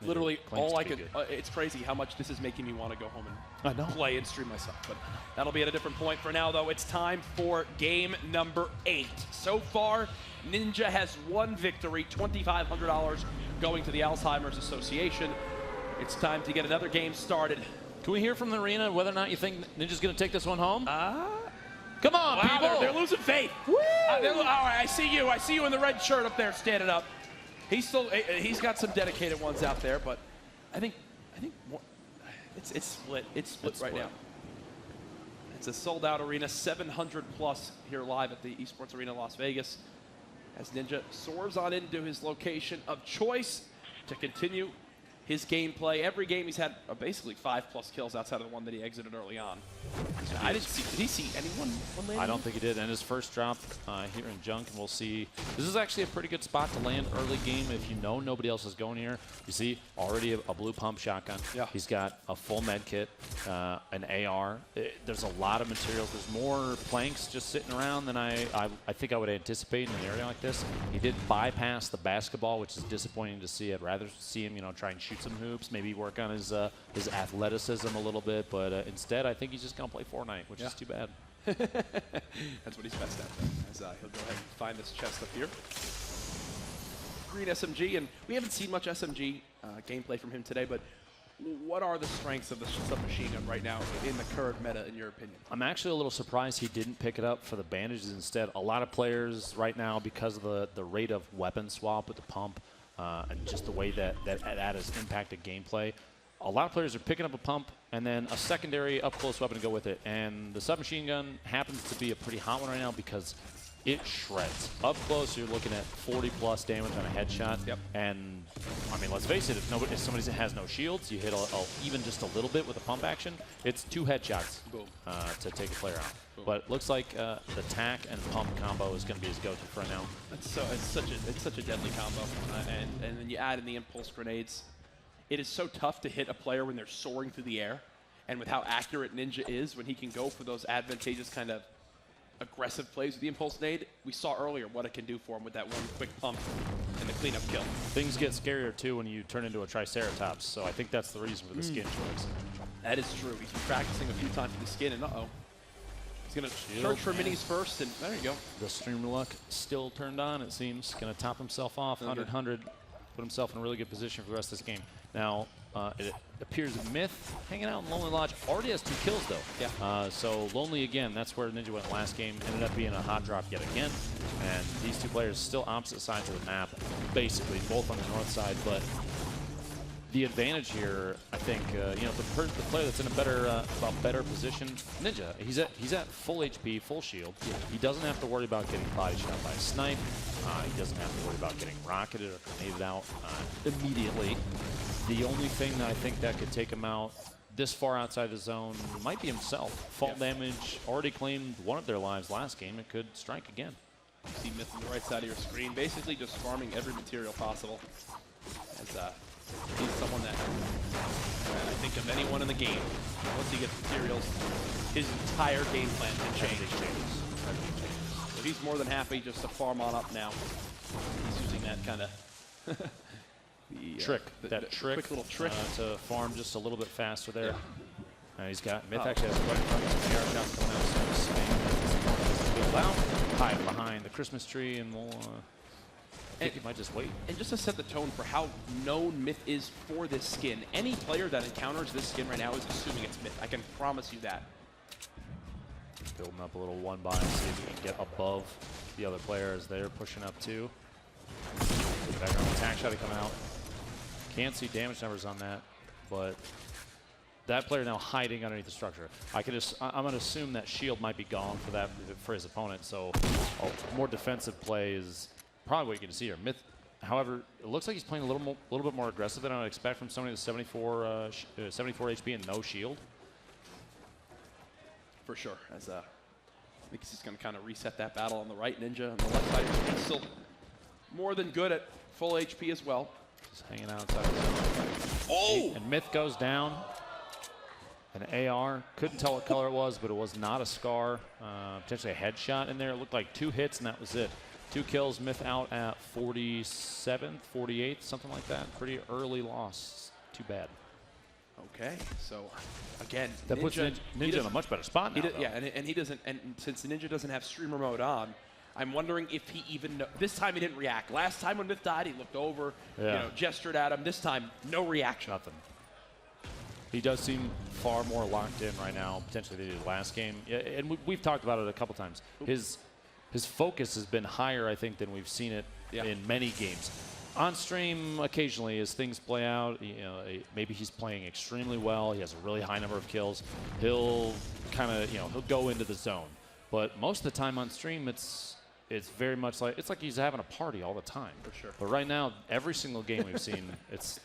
literally all I could. It's crazy how much this is making me want to go home and play and stream myself. But that'll be at a different point. For now, though, it's time for game number 8. So far, Ninja has one victory, $2,500 going to the Alzheimer's Association. It's time to get another game started. Can we hear from the arena whether or not you think Ninja's going to take this one home? Come on, wow, people! They're losing faith. All right, I see you. I see you in the red shirt up there, standing up. He's got some dedicated ones out there, but I think more, it's split. It's split right now. It's a sold-out arena, 700 plus here live at the Esports Arena, Las Vegas, as Ninja soars on into his location of choice to continue his gameplay. Every game he's had basically 5+ kills outside of the one that he exited early on. I didn't see. Did he see anyone? I don't think he did. And his first drop here in Junk, and we'll see. This is actually a pretty good spot to land early game if you know nobody else is going here. You see already a blue pump shotgun. Yeah. He's got a full med kit, an AR. There's a lot of materials. There's more planks just sitting around than I think I would anticipate in an area like this. He did bypass the basketball, which is disappointing to see. I'd rather see him, try and shoot some hoops, maybe work on his athleticism a little bit. But instead, I think he's just going to play Fortnite, which is too bad. That's what he's best at, though, as he'll go ahead and find this chest up here. Green SMG, and we haven't seen much SMG gameplay from him today, but what are the strengths of the submachine gun right now in the current meta, in your opinion? I'm actually a little surprised he didn't pick it up for the bandages instead. A lot of players right now, because of the rate of weapon swap with the pump and just the way that has impacted gameplay, a lot of players are picking up a pump and then a secondary up-close weapon to go with it. And the submachine gun happens to be a pretty hot one right now because it shreds. Up close, you're looking at 40+ damage on a headshot. Yep. And, I mean, let's face it, if somebody has no shields, you hit even just a little bit with a pump action, it's 2 headshots to take a player out. Boom. But it looks like the tack and pump combo is going to be his go-to for now. It's such a deadly combo. And then you add in the impulse grenades. It is so tough to hit a player when they're soaring through the air, and with how accurate Ninja is, when he can go for those advantageous kind of aggressive plays with the impulse nade, we saw earlier what it can do for him with that one quick pump and the cleanup kill. Things get scarier too when you turn into a Triceratops, so I think that's the reason for the skin choice. That is true. He's been practicing a few times with the skin, and he's going to search for minis first, and there you go. The streamer luck still turned on, it seems. Going to top himself off, 100-100, put himself in a really good position for the rest of this game. Now, it appears that Myth, hanging out in Lonely Lodge, already has 2 kills, though. Yeah. So Lonely again, that's where Ninja went last game, ended up being a hot drop yet again. And these 2 players still opposite sides of the map, basically, both on the north side. But the advantage here, I think, the player that's in a better position, Ninja, he's at full HP, full shield. Yeah. He doesn't have to worry about getting body shot by a snipe. He doesn't have to worry about getting rocketed or grenaded out immediately. The only thing that I think that could take him out this far outside the zone might be himself. Fall damage already claimed one of their lives last game. It could strike again. You see Myth on the right side of your screen, basically just farming every material possible. As he's someone that I think of anyone in the game. Once he gets materials, his entire game plan can change. So he's more than happy just to farm on up now. He's using that kind of trick, quick little trick to farm just a little bit faster there. He's got Myth actually has right in front of him. Air shots coming out, so hide behind the Christmas tree, and we'll. I think he might just wait. And just to set the tone for how known Myth is for this skin, any player that encounters this skin right now is assuming it's Myth. I can promise you that. Building up a little one by, see if he can get above the other player as they're pushing up too. Background attack shot coming out. Can't see damage numbers on that, but that player now hiding underneath the structure. I'm going to assume that shield might be gone for his opponent, so more defensive play is probably what you're going to see here. Myth, however, it looks like he's playing a little bit more aggressive than I would expect from somebody with 74 HP and no shield. For sure, as I think he's just going to kind of reset that battle on the right. Ninja on the left side is still more than good at full HP as well. Just hanging outside the zone. Oh! And Myth goes down. An AR. Couldn't tell what color it was, but it was not a scar. Potentially a headshot in there. It looked like 2 hits, and that was it. 2 kills, Myth out at 47th, 48th, something like that. Pretty early loss. Too bad. Okay, so again, That puts Ninja in a much better spot now. Yeah, and he doesn't. And since Ninja doesn't have streamer mode on, I'm wondering if he even this time he didn't react. Last time when Myth died, he looked over, gestured at him. This time, no reaction. Nothing. He does seem far more locked in right now, potentially than he did last game. Yeah, and we've talked about it a couple times. His focus has been higher, I think, than we've seen it in many games. On stream, occasionally, as things play out, maybe he's playing extremely well. He has a really high number of kills. He'll kind of, he'll go into the zone. But most of the time on stream, it's very much like he's having a party all the time. For sure. But right now, every single game we've seen, it's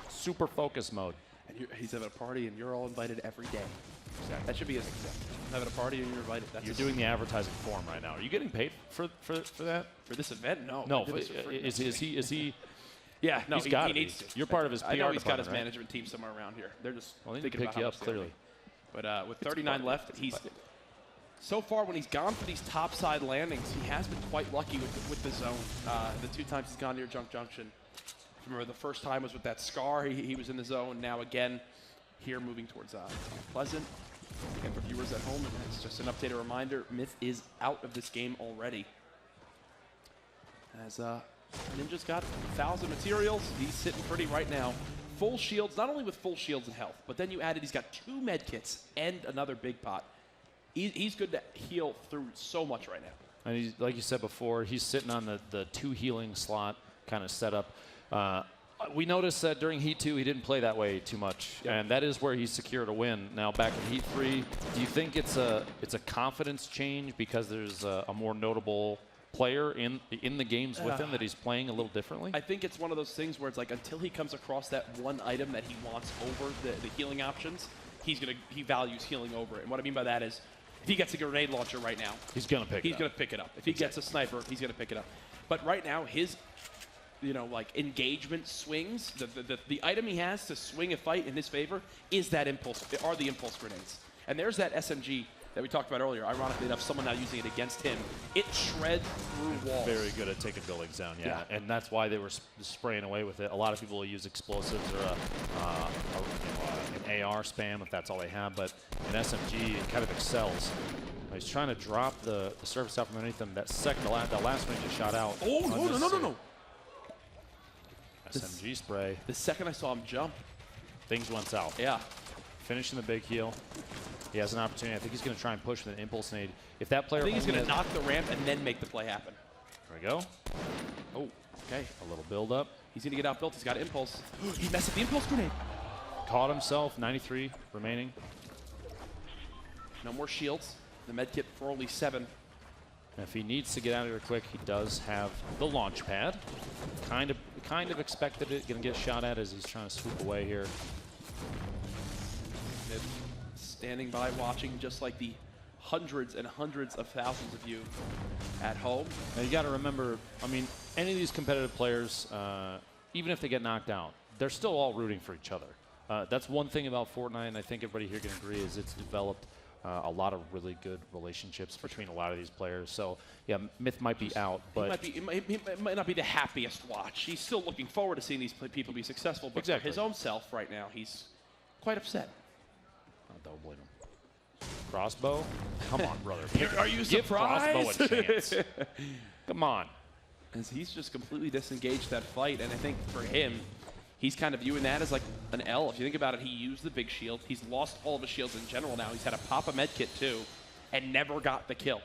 super focus mode. And he's having a party, and you're all invited every day. Exactly. That should be his example. Having a party, and you're invited. You're doing the advertising for him right now. Are you getting paid for that? For this event? No. No. Is he? Yeah, no, he's got he needs to. You're part of his PR I know he's got his right? management team somewhere around here. They're just they thinking pick about you how up much clearly. But with 39 left, he's so far when he's gone for these topside landings, he has been quite lucky with the zone. The 2 times he's gone near Junk Junction. Remember, the first time was with that Scar. He was in the zone. Now again, here moving towards Pleasant. And for viewers at home, it's just an updated reminder, Myth is out of this game already. As Ninja's got 1,000 materials, he's sitting pretty right now. Full shields, not only with full shields and health, but then you added he's got 2 med kits and another big pot. He's good to heal through so much right now. And he's, like you said before, he's sitting on the 2 healing slot kind of setup. We noticed that during Heat 2, he didn't play that way too much, and that is where he secured a win. Now, back in Heat 3, do you think it's a confidence change because there's a more notable player in the games with him that he's playing a little differently? I think it's one of those things where it's like until he comes across that one item that he wants over the healing options, he values healing over it. And what I mean by that is if he gets a grenade launcher right now, he's going to pick it up. If he gets a sniper, he's going to pick it up. But right now, his engagement swings, the item he has to swing a fight in his favor is the impulse grenades. And there's that SMG that we talked about earlier. Ironically enough, someone now using it against him. It shreds through walls. Very good at taking buildings down, yeah. And that's why they were spraying away with it. A lot of people will use explosives or an AR spam if that's all they have, but an SMG it kind of excels. He's trying to drop the surface out from underneath him. That last one he just shot out. Oh, no. SMG spray. The second I saw him jump, things went south. Yeah. Finishing the big heal. He has an opportunity. I think he's going to try and push with an impulse nade. If that player, I think he's going to knock the ramp and then make the play happen. There we go. Oh, okay. A little build up. He's going to get outbuilt. He's got impulse. He messed up the impulse grenade. Caught himself. 93 remaining. No more shields. The med kit for only 7. And if he needs to get out of here quick, he does have the launch pad. Kind of expected it. Going to get shot at as he's trying to swoop away here. Standing by, watching, just like the hundreds and hundreds of thousands of you at home. Now you got to remember, I mean, any of these competitive players, even if they get knocked out, they're still all rooting for each other. That's one thing about Fortnite, and I think everybody here can agree, is it's developed a lot of really good relationships between a lot of these players. So, yeah, Myth might be out, but he might not be the happiest watch. He's still looking forward to seeing these people be successful, but for his own self right now, he's quite upset. I don't blame him. Crossbow? Come on, brother. Are you surprised? Give Crossbow a chance. Come on. As he's just completely disengaged that fight, and I think for him, he's kind of viewing that as like an L. If you think about it, he used the big shield. He's lost all of his shields in general now. He's had to pop a med kit too, and never got the kill.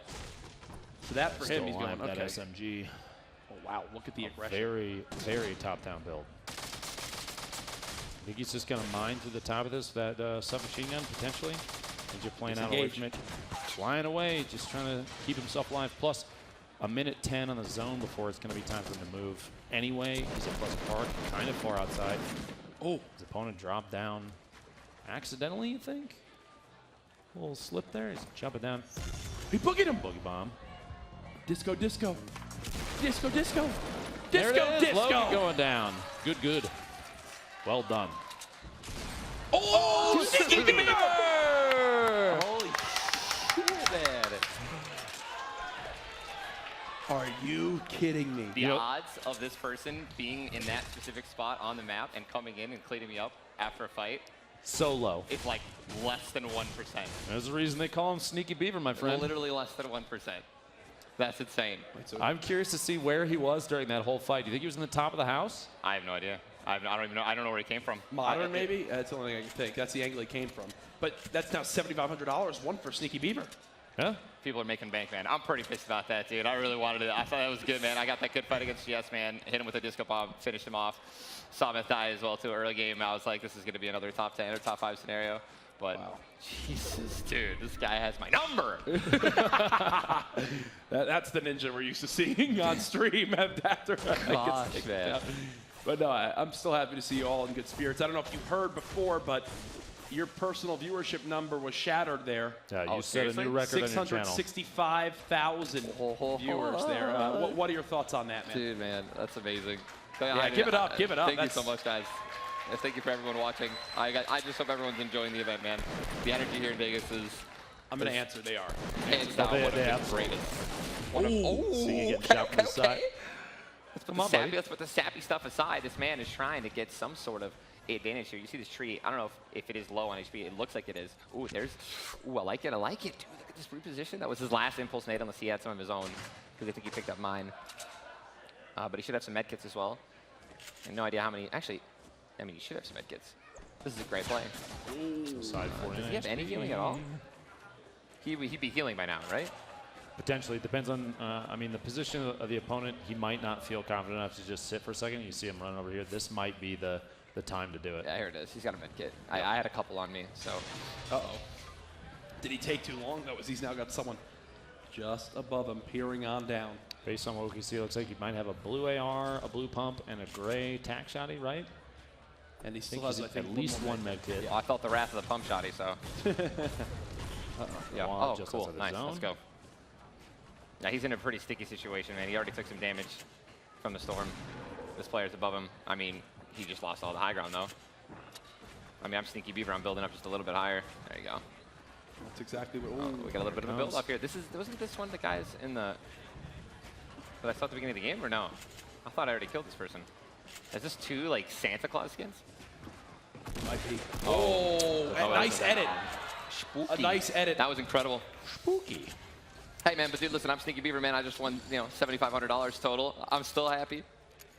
So that for him, he's going, okay. That SMG. Oh, wow. Look at the aggression. Very, very top-down build. I think he's just going to mine through the top of this, that submachine gun, potentially. Ninja playing out away from it. Flying away, just trying to keep himself alive. Plus, a minute 10 on the zone before it's going to be time for him to move. Anyway, he's at Pleasant Park, kind of far outside. Oh, his opponent dropped down accidentally, you think? A little slip there. He's jumping down. He boogied him. Boogie bomb. Disco, disco. Disco, disco. There Disco, it is. disco. Logan going down. Good, good. Well done. Oh, sneaky beaver! Holy shit. Are you kidding me? The odds of this person being in that specific spot on the map and coming in and cleaning me up after a fight, So low. it's like less than 1%. There's a reason they call him Sneaky Beaver, my friend. Literally less than 1%. That's insane. I'm curious to see where he was during that whole fight. Do you think he was in the top of the house? I have no idea. I don't even know. I don't know where he came from. Modern, maybe? That's the only thing I can think. That's the angle he came from. But that's now $7,500, one for Sneaky Beaver. Yeah. People are making bank, man. I'm pretty pissed about that, dude. I really wanted it. I thought that was good, man. I got that good fight against GS, man. Hit him with a disco bomb, finished him off. Saw Myth die as well, too, early game. I was like, this is going to be another top 10 or top 5 scenario. But, Jesus, dude, this guy has my number. That's the ninja we're used to seeing on stream after Gosh, man. But no, I'm still happy to see you all in good spirits. I don't know if you heard before, but your personal viewership number was shattered there. Yeah, you set a new record on your channel. 665,000 viewers there. What are your thoughts on that, man? Dude, man, that's amazing. Yeah, give it up, give it up. Thank you so much, guys. Thank you for everyone watching. I just hope everyone's enjoying the event, man. The energy here in Vegas is... I'm going to answer they are. Hands down, one of the greatest. Seeing it get shot from the side. Let's put the sappy stuff aside. This man is trying to get some sort of advantage here. You see this tree. I don't know if it is low on HP. It looks like it is. Ooh, I like it. I like it. Dude, look at this reposition. That was his last impulse nade unless he had some of his own, because I think he picked up mine. But he should have some medkits as well. I have no idea how many. Actually, I mean, he should have some medkits. This is a great play. Side Does he have any healing at all? He'd be healing by now, right? Potentially. Depends on, I mean, the position of the opponent. He might not feel confident enough to just sit for a second. You see him running over here. This might be the time to do it. Yeah, here it is. He's got a medkit. I had a couple on me, so. Uh-oh. Did he take too long, though, as he's now got someone just above him peering on down? Based on what we can see, it looks like he might have a blue AR, a blue pump, and a gray tack shotty, right? And he still has, I think, at least one med kit. Yeah, I felt the wrath of the pump shotty, so. Yeah. Oh, cool. Nice. Let's go. Yeah, he's in a pretty sticky situation, man. He already took some damage from the storm. This player's above him. I mean, he just lost all the high ground, though. I mean, I'm Sneaky Beaver. I'm building up just a little bit higher. There you go. That's exactly what. We got a little bit of a build up here. Wasn't this one of the guys in the? Did I saw at the beginning of the game or no? I thought I already killed this person. Is this two like Santa Claus skins? Might be. Oh, nice edit. Spooky. A nice edit. That was incredible. Spooky. Hey man, but dude, listen, I'm Sneaky Beaver, man. I just won, $7,500 total. I'm still happy.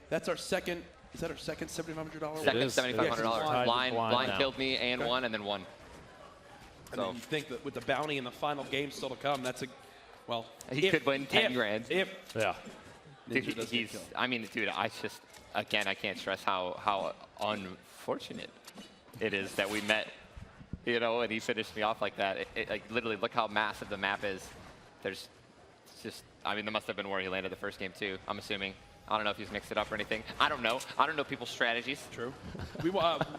That's our second. Is that our second $7,500? Second $7,500. Blind killed me and won, and then won. And then you think that with the bounty in the final game still to come, that's a, well. He could win 10 grand. Yeah. Dude, I mean, dude, I can't stress how unfortunate it is that we met, and he finished me off like that. Like, literally, look how massive the map is. There's just, I mean, there must have been where he landed the first game, too, I'm assuming. I don't know if he's mixed it up or anything. I don't know. I don't know people's strategies. True.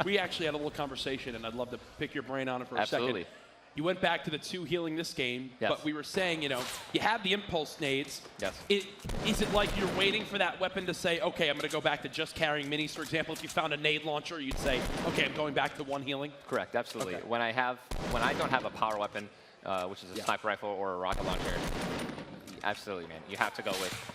We actually had a little conversation, and I'd love to pick your brain on it for a Absolutely. second. You went back to the 2 healing this game, yes. But we were saying, you have the impulse nades. Yes. Is it like you're waiting for that weapon to say, okay, I'm going to go back to just carrying minis? For example, if you found a nade launcher, you'd say, okay, I'm going back to 1 healing? Correct, absolutely. Okay. When I don't have a power weapon, which is a sniper rifle or a rocket launcher, absolutely, man. You have to go with.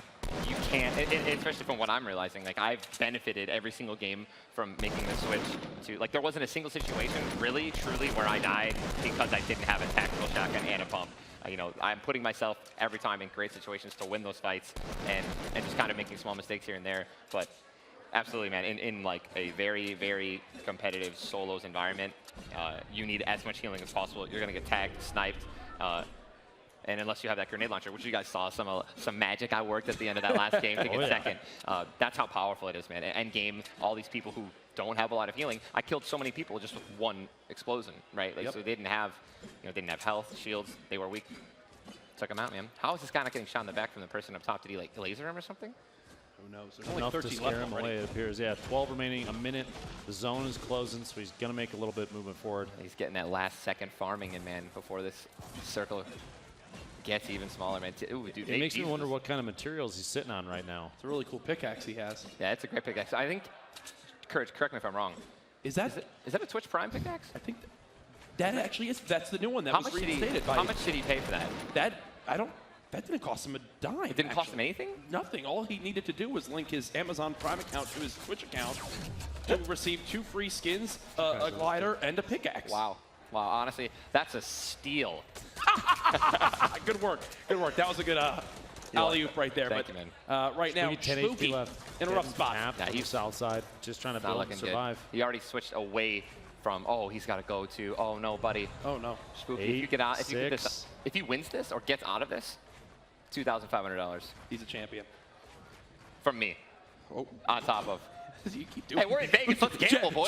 You can't, especially from what I'm realizing, like I've benefited every single game from making the switch to, like there wasn't a single situation, really, truly, where I died because I didn't have a tactical shotgun and a pump. I'm putting myself every time in great situations to win those fights and just kind of making small mistakes here and there. But absolutely, man, in like a very, very competitive solos environment, you need as much healing as possible. You're going to get tagged, sniped, and unless you have that grenade launcher, which you guys saw some magic I worked at the end of that last game to get second. That's how powerful it is, man. End game, all these people who don't have a lot of healing. I killed so many people just with 1 explosion, right? Like, so they didn't have, didn't have health, shields. They were weak. Took them out, man. How is this guy not getting shot in the back from the person up top? Did he like laser him or something? Who knows? There's only Enough 13 to scare left him already. away, it appears. Yeah, 12 remaining, a minute. The zone is closing, so he's going to make a little bit moving forward. He's getting that last second farming in, man, before this circle gets even smaller, man. Ooh, dude, It makes me wonder what kind of materials he's sitting on right now. It's a really cool pickaxe he has. Yeah, it's a great pickaxe. I think, Courage, correct me if I'm wrong. Is that I think that actually is. That's the new one that was reinstated. How much did he pay for that? I don't That didn't cost him a dime. It didn't cost him anything? Nothing. All he needed to do was link his Amazon Prime account to his Twitch account to receive 2 free skins, a glider, and a pickaxe. Wow. Wow, honestly, that's a steal. Good work. Good work. That was a good alley-oop right there. Thank but you, man. right now, 10 Spooky HP left. in a rough spot. Yeah, he's south side, just trying to Not build looking and survive. good. He already switched away from, oh, he's got to go to, oh, no, buddy. Oh, no. Spooky, if you get out, if he wins this or gets out of this, $2,500 He's a champion. from me. Oh. On top of. You keep doing Hey, we're in Vegas. Let's gamble, boys.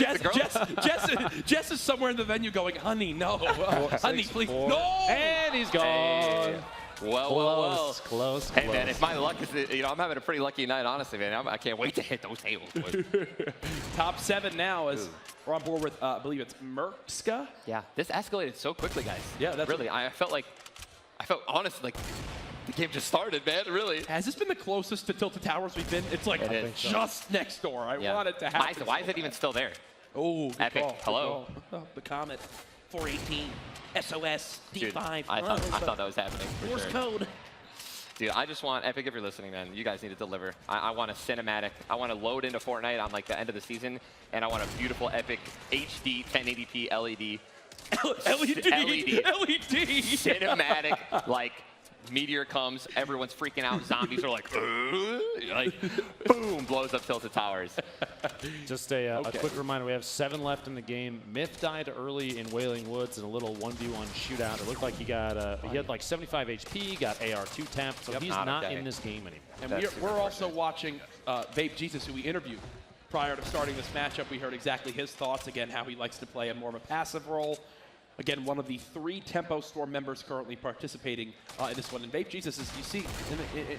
Jess is somewhere in the venue going, honey, no. Honey, please. No! And he's gone. Hey. Well. Close. Hey, man, if my luck is, I'm having a pretty lucky night, honestly, man. I can't wait to hit those tables, boys. Top 7 now as we're on board with, I believe it's Merkska. Yeah, this escalated so quickly, guys. Yeah, that's really. I felt honestly like the game just started, man. Really. Has this been the closest to Tilted Towers we've been? It's like just next door. I want it to happen. Why is it even still there? Oh, Epic. Call, Hello. Oh, the Comet. 418. SOS. D5. Dude, I thought that was happening for Morse sure. code. Dude, I just want Epic, if you're listening, man, you guys need to deliver. I want a cinematic. I want to load into Fortnite on like the end of the season, and I want a beautiful Epic HD 1080p LED. LED. Cinematic, like, meteor comes, everyone's freaking out, zombies are like boom, blows up Tilted Towers. Just a quick reminder, we have 7 left in the game. Myth died early in Wailing Woods in a little 1v1 shootout. It looked like he had like 75 HP, got AR2 tapped, so he's not in this game anymore. And we're also watching Vape Jesus, who we interviewed prior to starting this matchup. We heard exactly his thoughts, again, how he likes to play a more of a passive role. Again, one of the 3 Tempo Storm members currently participating in this one. And Vape Jesus, as you see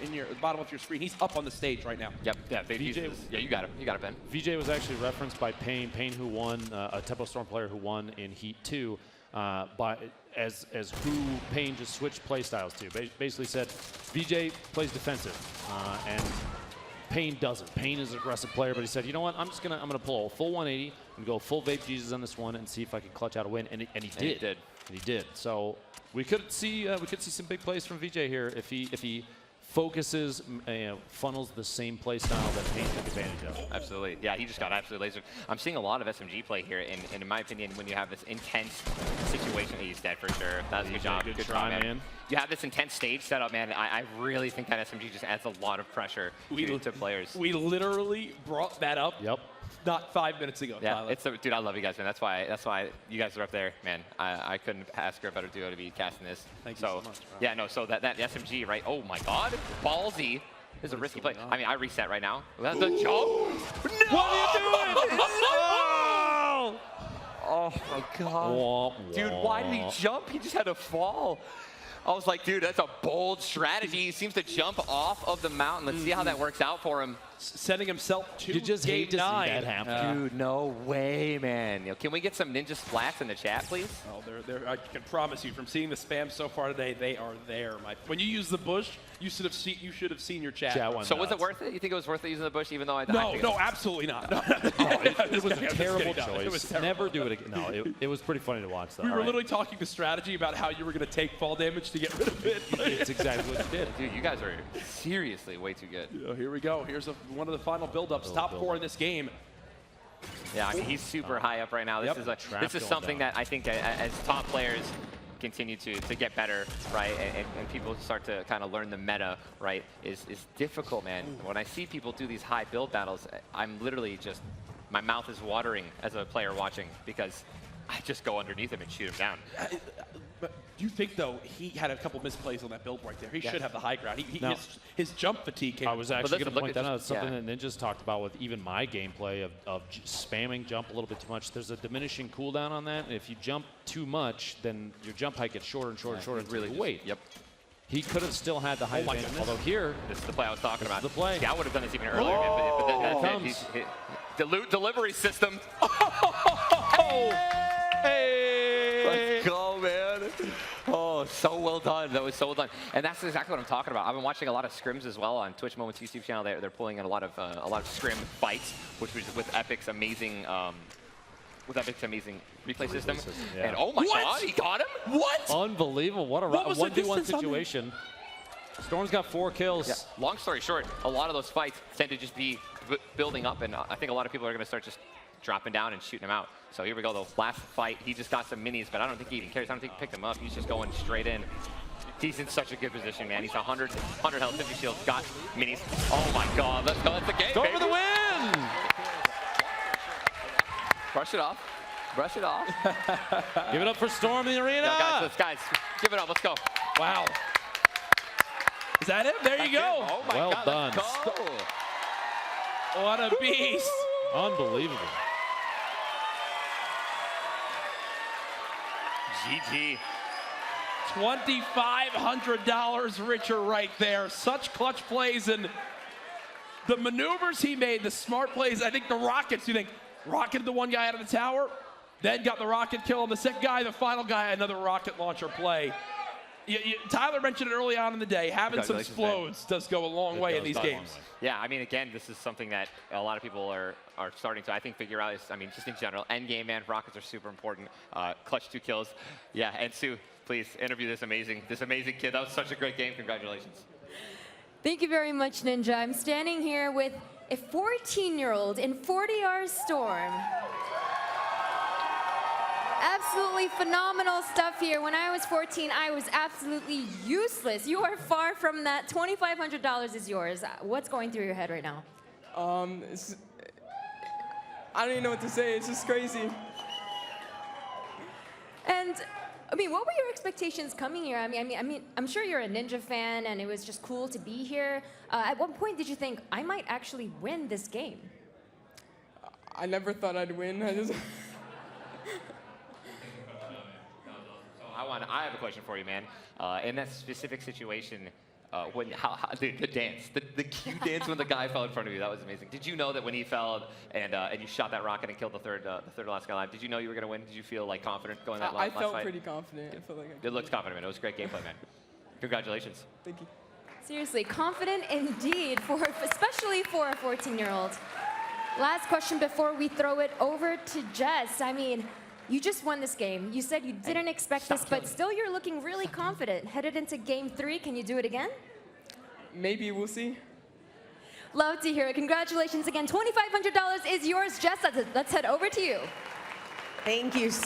in the bottom of your screen, he's up on the stage right now. Yep. Yeah, Vape Jesus. Yeah, you got him. You got it, Ben. VJ was actually referenced by Payne who won, a Tempo Storm player who won in Heat 2, as who Payne just switched playstyles to. Basically said, VJ plays defensive, and Payne doesn't. Payne is an aggressive player, but he said, you know what? I'm gonna pull a full 180 and go full Vape Jesus on this one and see if I can clutch out a win. And he did. So we could see some big plays from VJ here if he focuses, funnels the same play style that Payne took advantage of. Absolutely. Yeah, he just got absolutely lasered. I'm seeing a lot of SMG play here, and in my opinion, when you have this intense situation, he's dead for sure. That was a good job. Good try, man. You have this intense stage setup, man. I really think that SMG just adds a lot of pressure to players. We literally brought that up. Yep. Not 5 minutes ago. Yeah, dude, I love you guys, man. That's why you guys are up there, man. I couldn't ask for a better duo to be casting this. Thank you so much, bro. Yeah, no. So that SMG, right? Oh my God, ballsy. This is a risky play. I mean, I reset right now. That's the jump. No! What are you doing? Oh my God. Dude, why did he jump? He just had to fall. I was like, dude, that's a bold strategy. He seems to jump off of the mountain. Let's see how that works out for him. Setting himself to You just hate to see that happen. Dude, no way, man. Can we get some ninja splats in the chat, please? Oh, I can promise you, from seeing the spam so far today, they are there. When you use the bush, you should have seen your chat. So was it worth it? You think it was worth it using the bush, even though I No, absolutely not. No. It was a terrible choice. It was terrible. Never do it again. No, it was pretty funny to watch, though. We were literally talking the strategy about how you were going to take fall damage to get rid of it. It's exactly what you did. Dude, you guys are seriously way too good. Here we go. Here's one of the final build-ups. Top 4 in this game. Yeah, I mean, he's super high up right now. This is something that I think as top players continue to get better, right, and people start to kind of learn the meta, right, is difficult, man. When I see people do these high build battles, I'm literally just, my mouth is watering as a player watching because I just go underneath him and shoot him down. But do you think, though, he had a couple misplays on that build right there? He should have the high ground. His jump fatigue came. I was actually going to point that out. It's something that Ninja's talked about with even my gameplay of spamming jump a little bit too much. There's a diminishing cooldown on that, and if you jump too much, then your jump height gets shorter and shorter and shorter. Really wait. Yep. He could have still had the height advantage. Although here, this is the play I was talking about. The play. Yeah, I would have done this even earlier, but that's it. Dilute delivery system. Let's go, man. Oh, so well done. That was so well done. And that's exactly what I'm talking about. I've been watching a lot of scrims as well on Twitch Moments YouTube channel. They're pulling in a lot of scrim fights, which was with Epic's amazing replay system. Yeah. And oh my God, he got him? What? Unbelievable. What a 1v1 situation. Storm's got 4 kills. Yeah. Long story short, a lot of those fights tend to just be building up, and I think a lot of people are going to start just dropping down and shooting him out. So here we go, the last fight. He just got some minis, but I don't think he even cares. I don't think he picked them up. He's just going straight in. He's in such a good position, man. He's 100 health, 50 shields, got minis. Oh my God, let's go. That's the game, Storm baby. for the win! Brush it off. Brush it off. Give it up for Storm in the arena. No, guys, give it up. Let's go. Wow. Is that it? There you go. Oh my Well God, done. let's go. What a beast. Unbelievable. GG. $2,500 richer right there. Such clutch plays, and the maneuvers he made, the smart plays. I think the rockets, you think, rocketed the one guy out of the tower, then got the rocket kill on the second guy, the final guy, another rocket launcher play. Tyler mentioned it early on in the day. Having some explodes does go a long way in these games. Yeah, I mean, again, this is something that a lot of people are starting to, I think, figure out. I mean, just in general, end game, man, rockets are super important. Clutch 2 kills. Yeah, and Sue, please interview this amazing kid. That was such a great game. Congratulations. Thank you very much, Ninja. I'm standing here with a 14-year-old in 40R Storm. Absolutely phenomenal stuff here. When I was 14, I was absolutely useless. You are far from that. $2,500 is yours. What's going through your head right now? I don't even know what to say. It's just crazy. And I mean, what were your expectations coming here? I mean, I'm sure you're a Ninja fan, and it was just cool to be here. At what point did you think I might actually win this game? I never thought I'd win. I have a question for you, man. In that specific situation, the dance, the cue dance when the guy fell in front of you, that was amazing. Did you know that when he fell and you shot that rocket and killed the third last guy alive, did you know you were going to win? Did you feel like confident going that last fight? I felt pretty confident. I felt like it looked confident, man. It was great gameplay, man. Congratulations. Thank you. Seriously, confident indeed, especially for a 14-year-old. Last question before we throw it over to Jess. I mean, you just won this game. You said you didn't expect this, but still you're looking really confident. Headed into game 3, can you do it again? Maybe, we'll see. Love to hear it. Congratulations again. $2,500 is yours, Jess. Let's head over to you. Thank you